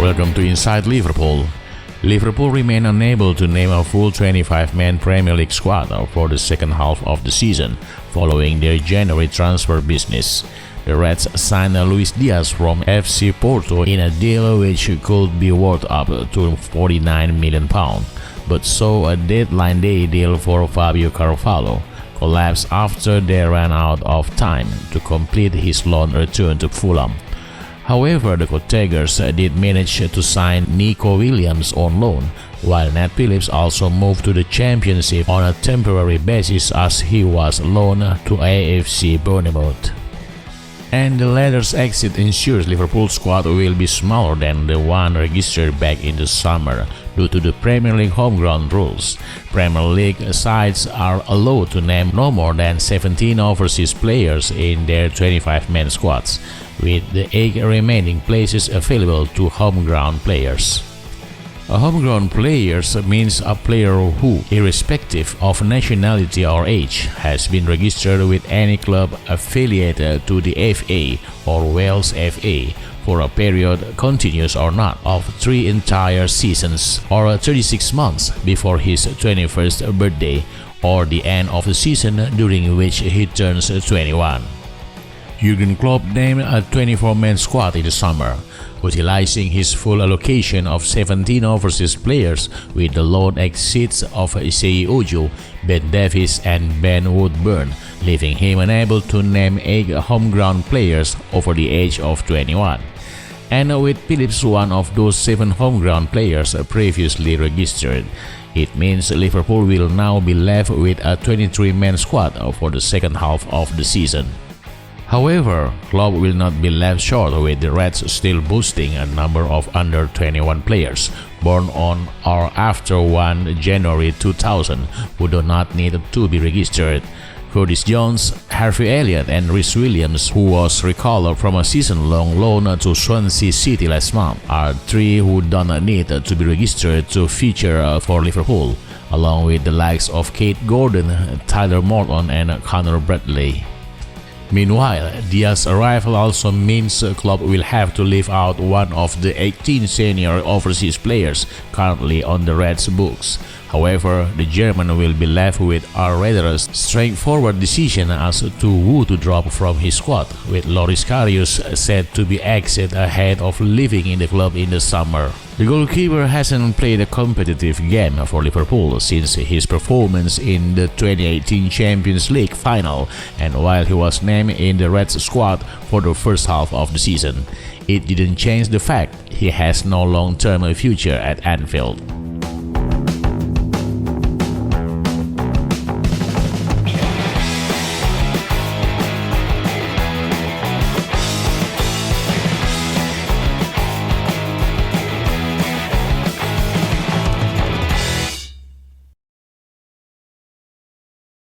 Welcome to Inside Liverpool. Liverpool remain unable to name a full 25-man Premier League squad for the second half of the season, following their January transfer business. The Reds signed Luis Diaz from FC Porto in a deal which could be worth up to £49 million, but saw a deadline day deal for Fabio Carvalho collapse after they ran out of time to complete his loan return to Fulham. However, the Cottagers did manage to sign Nico Williams on loan, while Nat Phillips also moved to the Championship on a temporary basis as he was loaned to AFC Bournemouth. And the latter's exit ensures Liverpool's squad will be smaller than the one registered back in the summer due to the Premier League homegrown rules. Premier League sides are allowed to name no more than 17 overseas players in their 25-man squads, with the 8 remaining places available to homegrown players. A homegrown player means a player who, irrespective of nationality or age, has been registered with any club affiliated to the FA or Wales FA for a period, continuous or not, of 3 entire seasons or 36 months before his 21st birthday or the end of the season during which he turns 21. Jurgen Klopp named a 24-man squad in the summer, utilizing his full allocation of 17 overseas players with the loan exits of Isai Ojo, Ben Davies and Ben Woodburn, leaving him unable to name 8 homegrown players over the age of 21. And with Phillips one of those 7 homegrown players previously registered, it means Liverpool will now be left with a 23-man squad for the second half of the season. However, Klopp will not be left short, with the Reds still boasting a number of under-21 players born on or after 1 January 2000 who do not need to be registered. Curtis Jones, Harvey Elliott and Rhys Williams, who was recalled from a season-long loan to Swansea City last month, are 3 who don't need to be registered to feature for Liverpool, along with the likes of Kate Gordon, Tyler Morton and Connor Bradley. Meanwhile, Diaz's arrival also means Klopp will have to leave out one of the 18 senior overseas players currently on the Reds' books. However, the German will be left with a rather straightforward decision as to who to drop from his squad, with Loris Karius said to be exit ahead of leaving in the club in the summer. The goalkeeper hasn't played a competitive game for Liverpool since his performance in the 2018 Champions League final and while he was named in the Reds squad for the first half of the season. It didn't change the fact he has no long-term future at Anfield.